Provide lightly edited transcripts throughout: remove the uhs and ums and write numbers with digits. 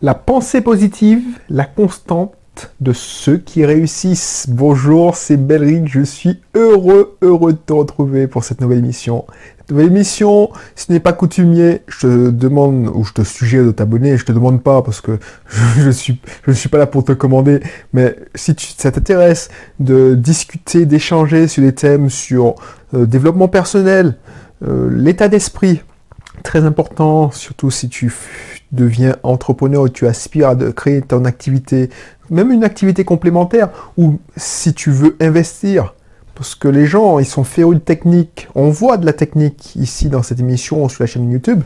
La pensée positive, la constante de ceux qui réussissent. Bonjour, c'est Belric, je suis heureux de te retrouver pour cette nouvelle émission. Cette nouvelle émission, ce n'est pas coutumier, je te demande, ou je te suggère de t'abonner, je te demande pas parce que je suis pas là pour te commander, mais si ça t'intéresse de discuter, d'échanger sur des thèmes sur développement personnel, l'état d'esprit, très important, surtout si tu deviens entrepreneur ou tu aspires à créer ton activité, même une activité complémentaire, ou si tu veux investir, parce que les gens, ils sont férus de technique, on voit de la technique ici dans cette émission sur la chaîne YouTube,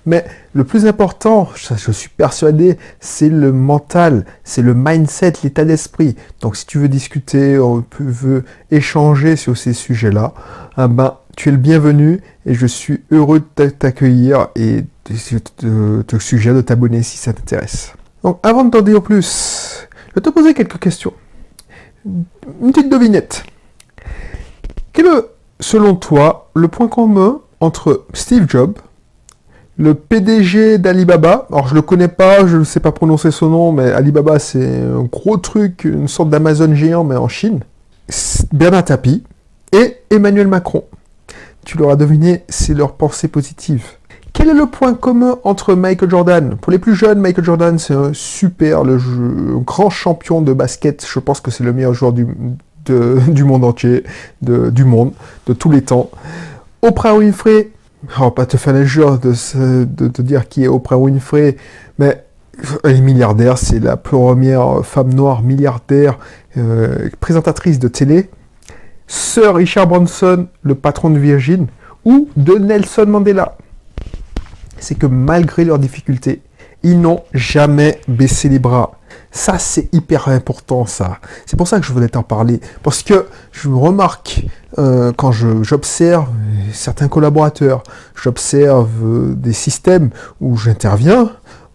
mais le plus important, je suis persuadé, c'est le mental, c'est le mindset, l'état d'esprit. Donc si tu veux discuter, veux échanger sur ces sujets-là, tu es le bienvenu et je suis heureux de t'accueillir et te suggère de t'abonner si ça t'intéresse. Donc avant de t'en dire plus, je vais te poser quelques questions. Une petite devinette. Quel est, selon toi, le point commun entre Steve Jobs, le PDG d'Alibaba, alors je le connais pas, je ne sais pas prononcer son nom, mais Alibaba c'est un gros truc, une sorte d'Amazon géant, mais en Chine, Bernard Tapie et Emmanuel Macron. Tu l'auras deviné, c'est leur pensée positive. Quel est le point commun entre Michael Jordan? Pour les plus jeunes, Michael Jordan, c'est un grand champion de basket. Je pense que c'est le meilleur joueur du monde entier, du monde, de tous les temps. Oprah Winfrey, pas te faire l'injure de te dire qui est Oprah Winfrey, mais elle est milliardaire, c'est la première femme noire milliardaire, présentatrice de télé. Sir Richard Branson, le patron de Virgin, ou de Nelson Mandela. C'est que malgré leurs difficultés, ils n'ont jamais baissé les bras. Ça, c'est hyper important, ça. C'est pour ça que je voulais t'en parler. Parce que je remarque, quand j'observe certains collaborateurs, j'observe des systèmes où j'interviens,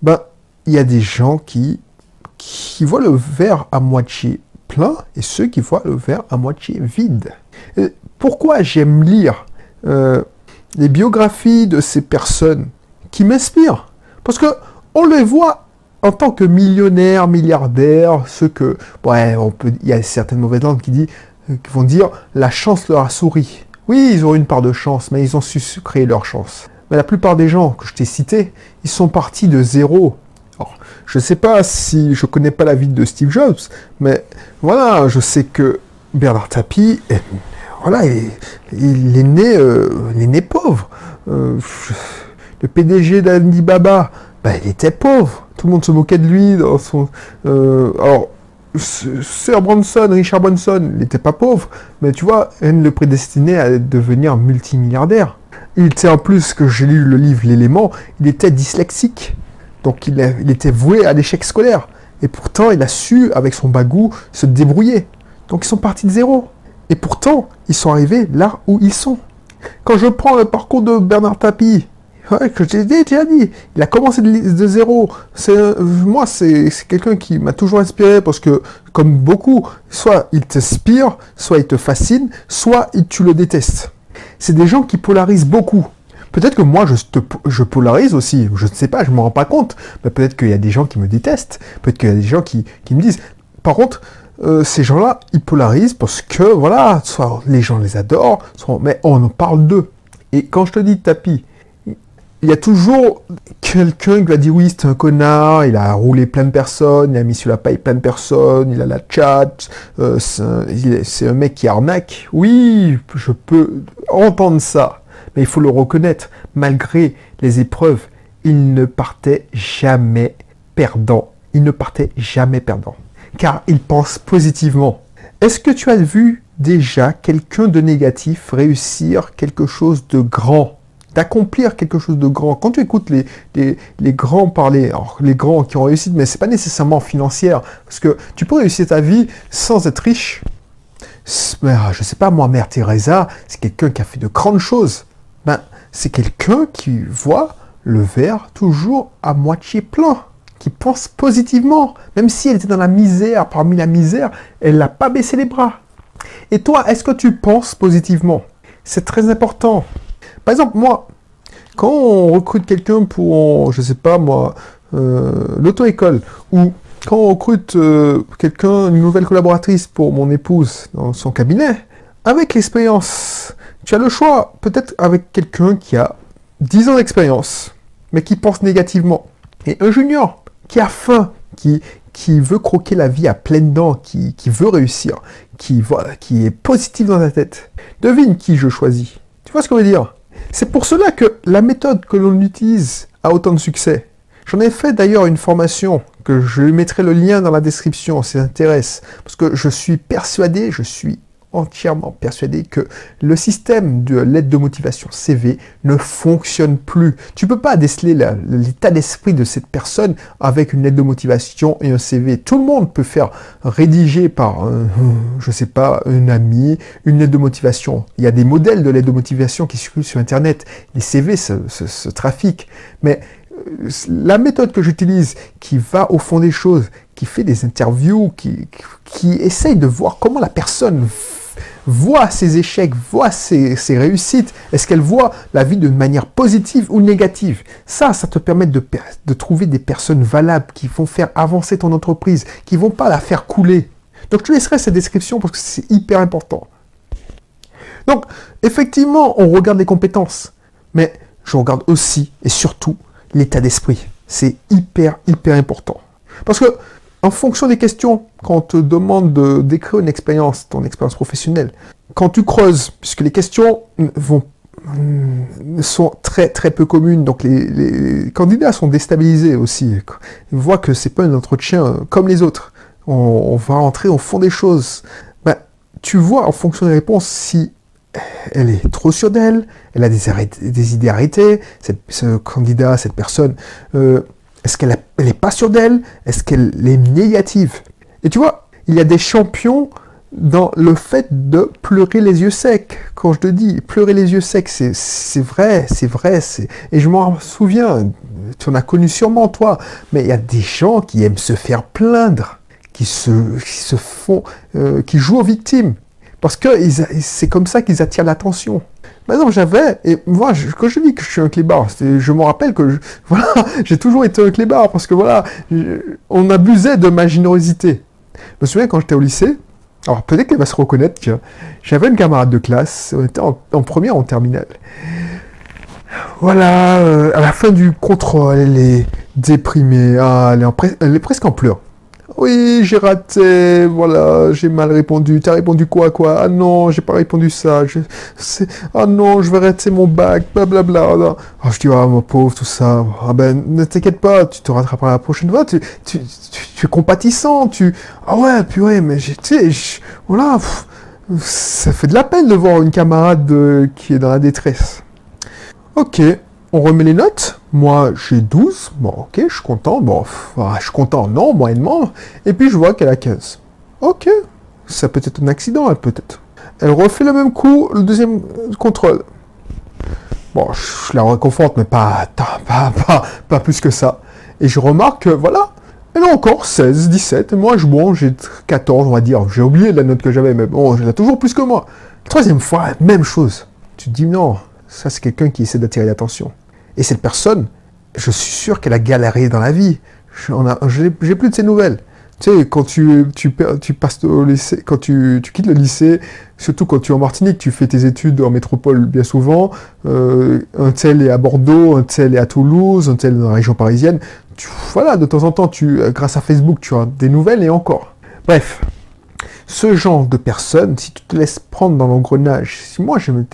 il y a des gens qui voient le verre à moitié plein et ceux qui voient le verre à moitié vide. Et pourquoi j'aime lire les biographies de ces personnes qui m'inspirent? Parce que on les voit en tant que millionnaires, milliardaires, il y a certaines mauvaises langues qui vont dire la chance leur a souri. Oui, ils ont une part de chance, mais ils ont su créer leur chance. Mais la plupart des gens que je t'ai cités, ils sont partis de zéro. Alors, je ne sais pas si je connais pas la vie de Steve Jobs, mais voilà, je sais que Bernard Tapie, il est né pauvre. Le PDG d'Alibaba, il était pauvre. Tout le monde se moquait de lui. Sir Branson, Richard Branson, il n'était pas pauvre, mais tu vois, rien ne le prédestinait à devenir multimilliardaire. Il était en plus, que j'ai lu le livre L'élément, il était dyslexique. Donc il était voué à l'échec scolaire. Et pourtant, il a su, avec son bagou, se débrouiller. Donc ils sont partis de zéro. Et pourtant, ils sont arrivés là où ils sont. Quand je prends le parcours de Bernard Tapie, que j'ai déjà dit, il a commencé de zéro. Moi, c'est quelqu'un qui m'a toujours inspiré parce que, comme beaucoup, soit il t'inspire, soit il te fascine, soit tu le détestes. C'est des gens qui polarisent beaucoup. Peut-être que moi, je polarise aussi. Je ne sais pas, je ne me rends pas compte. Mais peut-être qu'il y a des gens qui me détestent. Peut-être qu'il y a des gens qui me disent. Par contre, ces gens-là, ils polarisent parce que, voilà, soit les gens les adorent, mais on en parle d'eux. Et quand je te dis tapis, il y a toujours quelqu'un qui va dire oui, c'est un connard, il a roulé plein de personnes, il a mis sur la paille plein de personnes, il a la chat, c'est un mec qui arnaque. Oui, je peux entendre ça, mais il faut le reconnaître. Malgré les épreuves, il ne partait jamais perdant. Il ne partait jamais perdant, car il pense positivement. Est-ce que tu as vu déjà quelqu'un de négatif réussir quelque chose de grand ? D'accomplir quelque chose de grand. Quand tu écoutes les grands parler, alors les grands qui ont réussi, mais c'est pas nécessairement financière, parce que tu peux réussir ta vie sans être riche. Je sais pas, moi, Mère Teresa, c'est quelqu'un qui a fait de grandes choses. C'est quelqu'un qui voit le verre toujours à moitié plein, qui pense positivement, même si elle était dans la misère, parmi la misère, elle n'a pas baissé les bras. Et toi, est-ce que tu penses positivement? C'est très important. Par exemple, moi, quand on recrute quelqu'un pour, je sais pas moi, l'auto-école, ou quand on recrute quelqu'un, une nouvelle collaboratrice pour mon épouse dans son cabinet, avec l'expérience, tu as le choix, peut-être avec quelqu'un qui a 10 ans d'expérience, mais qui pense négativement, et un junior qui a faim, qui veut croquer la vie à pleines dents, qui veut réussir, qui est positif dans la tête. Devine qui je choisis. Tu vois ce qu'on veut dire? C'est pour cela que la méthode que l'on utilise a autant de succès. J'en ai fait d'ailleurs une formation, que je mettrai le lien dans la description si ça t'intéresse, parce que je suis entièrement persuadé que le système de l'aide de motivation CV ne fonctionne plus. Tu peux pas déceler l'état d'esprit de cette personne avec une lettre de motivation et un CV. Tout le monde peut faire rédiger par, je sais pas, un ami, une lettre de motivation. Il y a des modèles de lettre de motivation qui circulent sur Internet. Les CV se trafiquent. Mais la méthode que j'utilise, qui va au fond des choses, qui fait des interviews, qui essaye de voir comment la personne voit ses échecs, voit ses réussites, est-ce qu'elle voit la vie d'une manière positive ou négative. Ça te permet de trouver des personnes valables qui vont faire avancer ton entreprise, qui vont pas la faire couler. Donc je te laisserai cette description parce que c'est hyper important. Donc, effectivement, on regarde les compétences, mais je regarde aussi et surtout l'état d'esprit. C'est hyper important. Parce que, en fonction des questions, quand on te demande de décrire une expérience, ton expérience professionnelle, quand tu creuses, puisque les questions sont très peu communes, donc les candidats sont déstabilisés aussi. Ils voient que c'est pas un entretien comme les autres. On va entrer au fond des choses. Ben, tu vois en fonction des réponses si elle est trop sûre d'elle, elle a des idées arrêtées, ce candidat, cette personne, est-ce qu'elle est pas sûre d'elle, est-ce qu'elle est négative. Et tu vois, il y a des champions dans le fait de pleurer les yeux secs. Quand je te dis pleurer les yeux secs, c'est vrai. Et je m'en souviens, tu en as connu sûrement toi, mais il y a des gens qui aiment se faire plaindre, qui jouent aux victimes. Parce que c'est comme ça qu'ils attirent l'attention. Maintenant, et moi, quand je dis que je suis un clébard, je me rappelle que, voilà, j'ai toujours été un clébard, parce que voilà, on abusait de ma générosité. Je me souviens quand j'étais au lycée, alors peut-être qu'elle va se reconnaître, j'avais une camarade de classe, on était en première, en terminale. Voilà, à la fin du contrôle, elle est déprimée, elle est presque en pleurs. Oui, j'ai raté, voilà, j'ai mal répondu. T'as répondu quoi? Ah non, j'ai pas répondu ça. Ah non, je vais rater mon bac, blablabla. Ah, je dis, ah, mon pauvre, tout ça. Ah ben, ne t'inquiète pas, tu te rattraperas la prochaine fois. Tu es compatissant, Ah ouais, purée, mais voilà, ça fait de la peine de voir une camarade qui est dans la détresse. Ok. On remet les notes. Moi, j'ai 12. Bon, ok, je suis content. Bon, je suis content, non, moyennement. Et puis, je vois qu'elle a 15. Ok. Ça peut être un accident, peut-être. Elle refait le même coup, le deuxième contrôle. Bon, je la réconforte, mais pas plus que ça. Et je remarque que, voilà, elle a encore 16, 17. Et moi, j'ai 14, on va dire. J'ai oublié la note que j'avais, mais bon, elle a toujours plus que moi. Troisième fois, même chose. Tu te dis, non, ça, c'est quelqu'un qui essaie d'attirer l'attention. Et cette personne, je suis sûr qu'elle a galéré dans la vie. J'ai plus de ses nouvelles. Tu sais, quand tu passes au lycée, quand tu quittes le lycée, surtout quand tu es en Martinique, tu fais tes études en métropole bien souvent. Un tel est à Bordeaux, un tel est à Toulouse, un tel est dans la région parisienne. Voilà, de temps en temps, grâce à Facebook, tu as des nouvelles et encore. Bref. Ce genre de personne, si tu te laisses prendre dans l'engrenage, si moi j'avais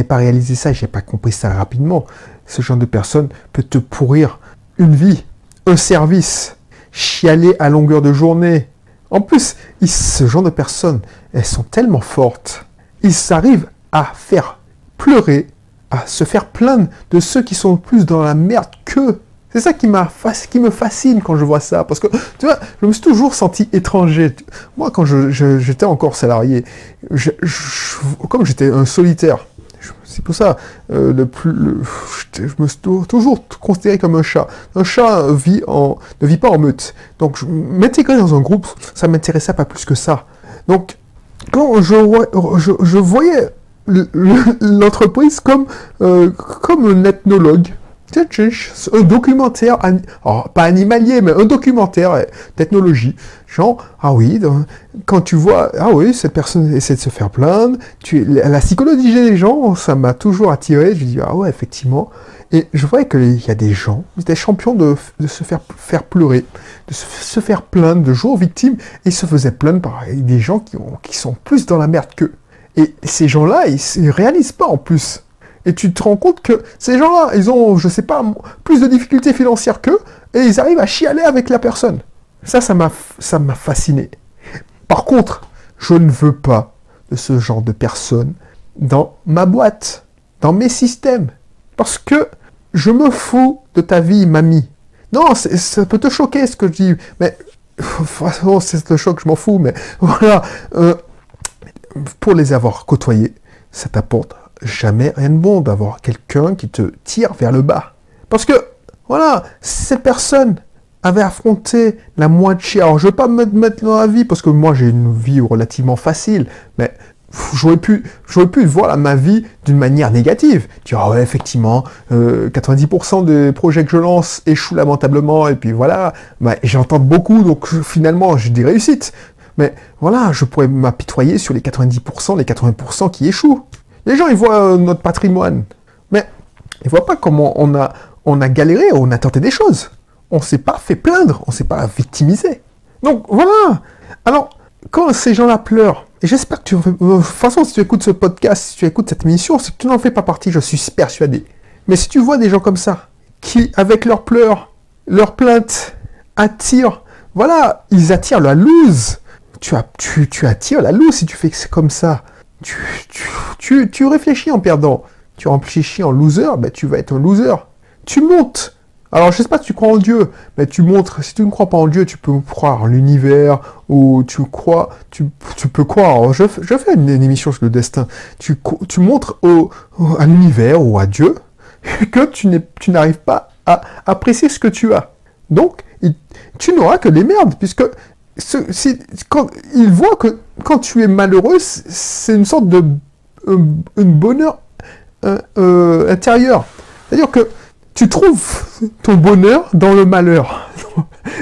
pas réalisé ça, j'avais pas compris ça rapidement, ce genre de personne peut te pourrir une vie, un service, chialer à longueur de journée. En plus, ce genre de personnes, elles sont tellement fortes, ils arrivent à faire pleurer, à se faire plaindre de ceux qui sont plus dans la merde qu'eux. C'est ça qui me fascine quand je vois ça, parce que, tu vois, je me suis toujours senti étranger. Moi, quand j'étais encore salarié, comme j'étais un solitaire, c'est pour ça, je me suis toujours considéré comme un chat. Un chat ne vit pas en meute. Donc, m'intégrer dans un groupe, ça m'intéressait pas plus que ça. Donc, quand je voyais l'entreprise comme un ethnologue, Un documentaire, alors, pas animalier, mais un documentaire technologie. Genre, ah oui, quand tu vois, ah oui, cette personne essaie de se faire plaindre, la psychologie des gens, ça m'a toujours attiré. Je dis, ah ouais, effectivement. Et je voyais qu'il y a des gens, des champions de se faire pleurer, de se faire plaindre, de jouer aux victimes, et ils se faisaient plaindre par des gens qui sont plus dans la merde qu'eux. Et ces gens-là, ils ne réalisent pas en plus. Et tu te rends compte que ces gens-là, ils ont, je sais pas, plus de difficultés financières qu'eux, et ils arrivent à chialer avec la personne. Ça m'a fasciné. Par contre, je ne veux pas de ce genre de personnes dans ma boîte, dans mes systèmes. Parce que je me fous de ta vie, mamie. Non, ça peut te choquer ce que je dis, mais c'est le choc, je m'en fous, mais voilà. Pour les avoir côtoyés, ça t'apporte jamais rien de bon d'avoir quelqu'un qui te tire vers le bas. Parce que, voilà, cette personne avait affronté la moitié. Alors, je ne veux pas me mettre dans la vie, parce que moi, j'ai une vie relativement facile, mais j'aurais pu voir ma vie d'une manière négative. Tu vois, ouais, effectivement, 90% des projets que je lance échouent lamentablement, et puis voilà, bah, j'entends beaucoup, donc finalement, j'ai des réussites. Mais voilà, je pourrais m'apitoyer sur les 90%, les 80% qui échouent. Les gens, ils voient notre patrimoine. Mais ils voient pas comment on a galéré, on a tenté des choses. On s'est pas fait plaindre, on s'est pas victimisé. Donc voilà. Alors, quand ces gens-là pleurent, et j'espère que tu... De toute façon, si tu écoutes ce podcast, si tu écoutes cette émission, c'est que tu n'en fais pas partie, je suis persuadé. Mais si tu vois des gens comme ça, qui, avec leurs pleurs, leurs plaintes, attirent... Voilà, ils attirent la loose. Tu attires la loose si tu fais que c'est comme ça. Tu réfléchis en perdant. Tu réfléchis en loser, ben tu vas être un loser. Tu montes. Alors, je sais pas si tu crois en Dieu, mais tu montres. Si tu ne crois pas en Dieu, tu peux croire en l'univers, ou tu peux croire. Alors, je fais une émission sur le destin. Tu montres à l'univers ou à Dieu que tu n'arrives pas à apprécier ce que tu as. Donc, tu n'auras que des merdes, puisque quand il voit que quand tu es malheureux, c'est une sorte de bonheur intérieur. C'est-à-dire que tu trouves ton bonheur dans le malheur.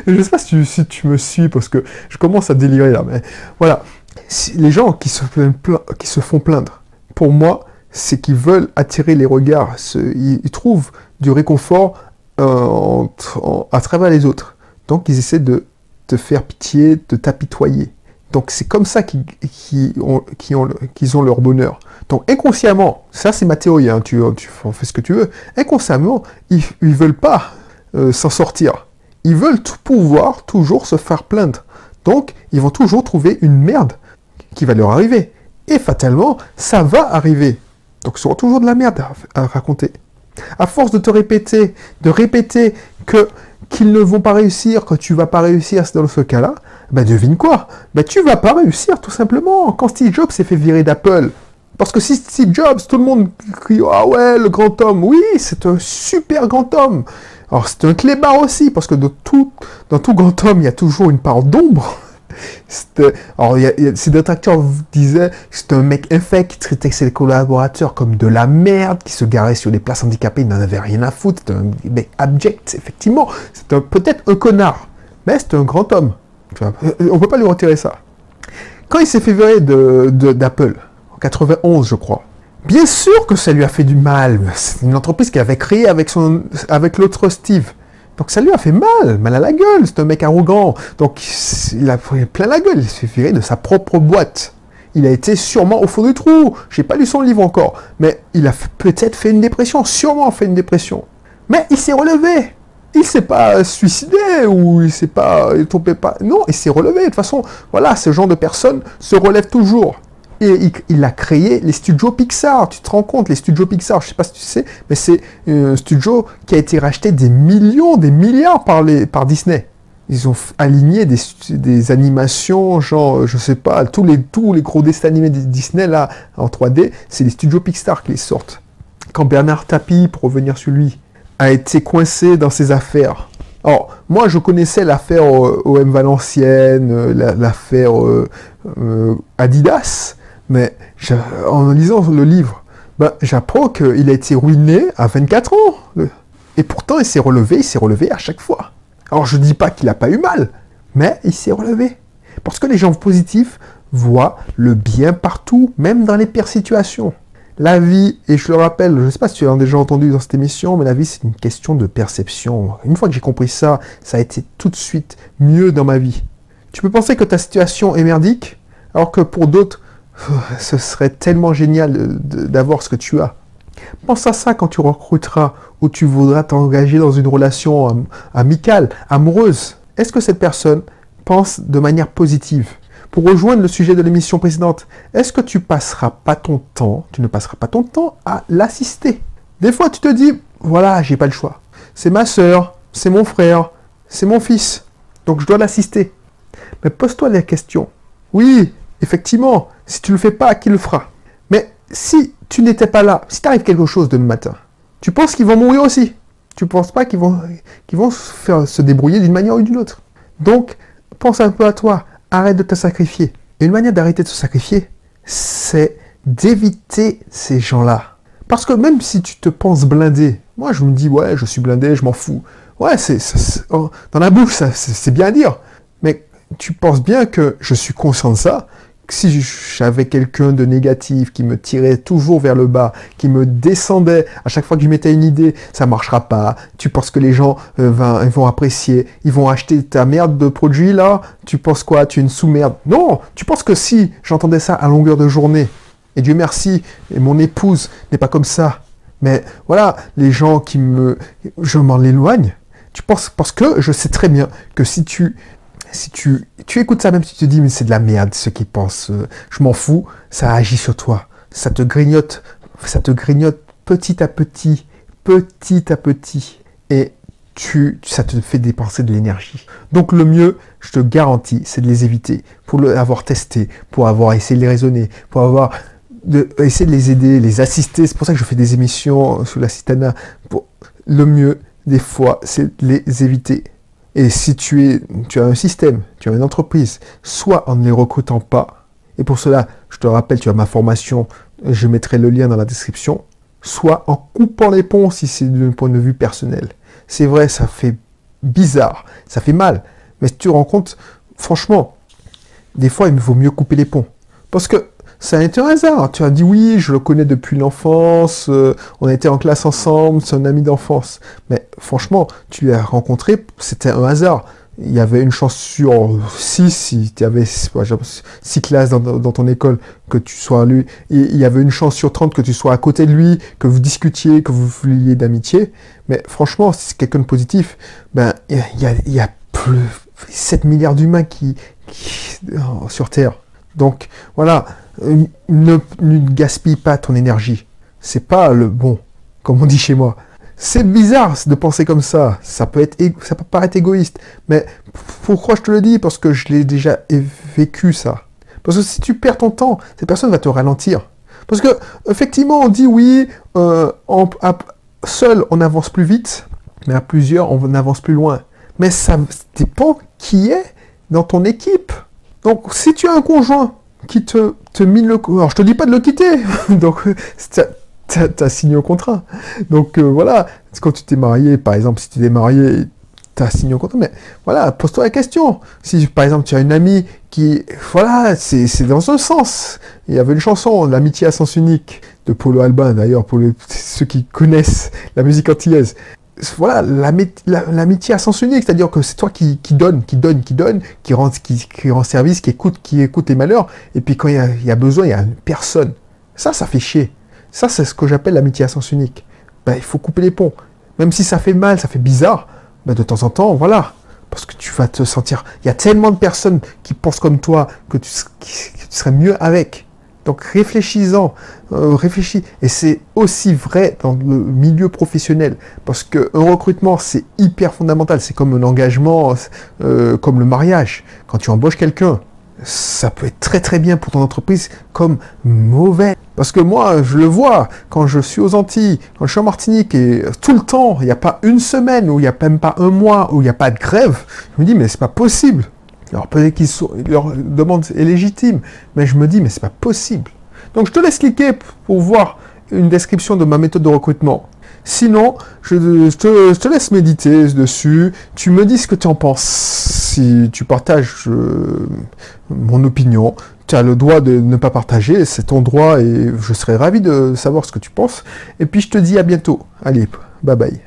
Je ne sais pas si tu me suis, parce que je commence à délirer là, mais voilà. Les gens qui se font plaindre, pour moi, c'est qu'ils veulent attirer les regards. Ils trouvent du réconfort à travers les autres. Donc ils essaient de te faire pitié, de t'apitoyer. Donc c'est comme ça qu'ils ont leur bonheur. Donc inconsciemment, ça c'est ma théorie, hein, tu en fais ce que tu veux, inconsciemment, ils veulent pas s'en sortir. Ils veulent pouvoir toujours se faire plaindre. Donc ils vont toujours trouver une merde qui va leur arriver. Et fatalement, ça va arriver. Donc ils auront toujours de la merde à raconter. À force de répéter qu'ils ne vont pas réussir, que tu vas pas réussir dans ce cas-là, ben devine quoi? Ben tu vas pas réussir tout simplement. Quand Steve Jobs s'est fait virer d'Apple, parce que si Steve Jobs, tout le monde crie ah ouais le grand homme, oui c'est un super grand homme. Alors c'est un clébard aussi, parce que dans tout grand homme il y a toujours une part d'ombre. Alors ces détracteurs disaient que c'était un mec infect qui traitait ses collaborateurs comme de la merde, qui se garait sur les places handicapées, il n'en avait rien à foutre, c'était un mec abject, effectivement, c'est peut-être un connard, mais c'est un grand homme. On peut pas lui retirer ça. Quand il s'est fait virer d'Apple, en 91 je crois, bien sûr que ça lui a fait du mal, c'est une entreprise qu'il avait créée avec l'autre Steve. Donc ça lui a fait mal à la gueule, c'est un mec arrogant. Donc il a pris plein la gueule, il s'est fait virer de sa propre boîte. Il a été sûrement au fond du trou. J'ai pas lu son livre encore, mais il a peut-être fait une dépression, sûrement fait une dépression. Mais il s'est relevé. Il s'est pas suicidé ou il s'est pas tombé pas. Non, il s'est relevé. De toute façon, voilà, ce genre de personnes se relèvent toujours. Et il a créé les studios Pixar. Tu te rends compte, les studios Pixar, je sais pas si tu sais, mais c'est un studio qui a été racheté des millions, des milliards par Disney. Ils ont aligné des animations, genre, je sais pas, tous les gros dessins animés de Disney, là, en 3D, c'est les studios Pixar qui les sortent. Quand Bernard Tapie, pour revenir sur lui, a été coincé dans ses affaires. Alors, moi, je connaissais l'affaire OM Valenciennes, l'affaire Adidas, mais en lisant le livre, j'apprends qu'il a été ruiné à 24 ans. Et pourtant, il s'est relevé à chaque fois. Alors, je ne dis pas qu'il n'a pas eu mal, mais il s'est relevé. Parce que les gens positifs voient le bien partout, même dans les pires situations. La vie, et je le rappelle, je ne sais pas si tu as déjà entendu dans cette émission, mais la vie, c'est une question de perception. Une fois que j'ai compris ça, ça a été tout de suite mieux dans ma vie. Tu peux penser que ta situation est merdique, alors que pour d'autres, ce serait tellement génial d'avoir ce que tu as. Pense à ça quand tu recruteras ou tu voudras t'engager dans une relation amicale, amoureuse. Est-ce que cette personne pense de manière positive? Pour rejoindre le sujet de l'émission précédente, est-ce que tu ne passeras pas ton temps à l'assister? Des fois, tu te dis, voilà, j'ai pas le choix. C'est ma sœur, c'est mon frère, c'est mon fils, donc je dois l'assister. Mais pose-toi la question. Oui, effectivement, si tu ne le fais pas, qui le fera? Mais si tu n'étais pas là, si t'arrive quelque chose demain matin, tu penses qu'ils vont mourir aussi? Tu ne penses pas qu'ils vont se débrouiller d'une manière ou d'une autre? Donc, pense un peu à toi. Arrête de te sacrifier. Et une manière d'arrêter de se sacrifier, c'est d'éviter ces gens-là. Parce que même si tu te penses blindé, moi je me dis, ouais, je suis blindé, je m'en fous. Ouais, dans la bouche, c'est bien à dire. Mais tu penses bien que je suis conscient de ça. Si j'avais quelqu'un de négatif qui me tirait toujours vers le bas, qui me descendait à chaque fois que je mettais une idée, ça marchera pas, tu penses que les gens vont apprécier, ils vont acheter ta merde de produit là, tu penses quoi, tu es une sous-merde? Non, tu penses que si j'entendais ça à longueur de journée, et Dieu merci, et mon épouse n'est pas comme ça, mais voilà, les gens je m'en éloigne, tu penses, parce que je sais très bien que si tu écoutes ça, même si tu te dis, mais c'est de la merde, ce qu'ils pensent, je m'en fous, ça agit sur toi. Ça te grignote petit à petit, et ça te fait dépenser de l'énergie. Donc le mieux, je te garantis, c'est de les éviter, pour avoir testé, pour avoir essayé de les raisonner, pour essayer de les aider, les assister. C'est pour ça que je fais des émissions sous l'assistanat. Le mieux, des fois, c'est de les éviter. Et si tu as un système, tu as une entreprise, soit en ne les recrutant pas, et pour cela, je te rappelle, tu as ma formation, je mettrai le lien dans la description, soit en coupant les ponts si c'est d'un point de vue personnel. C'est vrai, ça fait bizarre, ça fait mal, mais si tu te rends compte, franchement, des fois, il vaut mieux couper les ponts. Parce que ça a été un hasard. Tu as dit oui, je le connais depuis l'enfance, on a été en classe ensemble, c'est un ami d'enfance. Mais franchement, tu l'as rencontré, c'était un hasard. Il y avait une chance sur 6, si tu avais 6 classes dans ton école, que tu sois à lui. Et il y avait une chance sur 30 que tu sois à côté de lui, que vous discutiez, que vous vouliez d'amitié. Mais franchement, si c'est quelqu'un de positif, ben, il y a plus 7 milliards d'humains sur Terre. Donc, voilà, ne gaspille pas ton énergie. C'est pas le bon, comme on dit chez moi. C'est bizarre de penser comme ça. Ça peut paraître égoïste. Mais pourquoi je te le dis? Parce que je l'ai déjà vécu, ça. Parce que si tu perds ton temps, cette personne va te ralentir. Parce que, effectivement, on dit oui, seul, on avance plus vite, mais à plusieurs, on avance plus loin. Mais ça dépend qui est dans ton équipe. Donc, si tu as un conjoint qui te mine le... Alors, je te dis pas de le quitter. Donc, t'as signé au contrat. Donc, voilà. Quand tu t'es marié, par exemple, si tu t'es marié, t'as signé au contrat. Mais voilà, pose-toi la question. Si, par exemple, tu as une amie qui... Voilà, c'est dans un sens. Il y avait une chanson, L'amitié à sens unique, de Polo Alban, d'ailleurs, pour ceux qui connaissent la musique antillaise. Voilà, l'amitié à sens unique, c'est-à-dire que c'est toi qui donne, qui rend service, qui écoute tes malheurs, et puis quand il y a besoin, il y a une personne. Ça fait chier. Ça, c'est ce que j'appelle l'amitié à sens unique. Ben, il faut couper les ponts. Même si ça fait mal, ça fait bizarre, ben, de temps en temps, voilà. Parce que tu vas te sentir... Il y a tellement de personnes qui pensent comme toi que tu serais mieux avec. Donc réfléchis-en, réfléchis. Et c'est aussi vrai dans le milieu professionnel. Parce qu'un recrutement, c'est hyper fondamental. C'est comme un engagement, comme le mariage. Quand tu embauches quelqu'un, ça peut être très très bien pour ton entreprise comme mauvais. Parce que moi, je le vois, quand je suis aux Antilles, quand je suis en Martinique, et tout le temps, il n'y a pas une semaine, ou il n'y a même pas un mois, où il n'y a pas de grève, je me dis, mais c'est pas possible. Alors peut-être leur demande est légitime, mais je me dis, mais c'est pas possible. Donc je te laisse cliquer pour voir une description de ma méthode de recrutement. Sinon, je te laisse méditer dessus. Tu me dis ce que tu en penses. Si tu partages mon opinion, tu as le droit de ne pas partager. C'est ton droit et je serais ravi de savoir ce que tu penses. Et puis je te dis à bientôt. Allez, bye bye.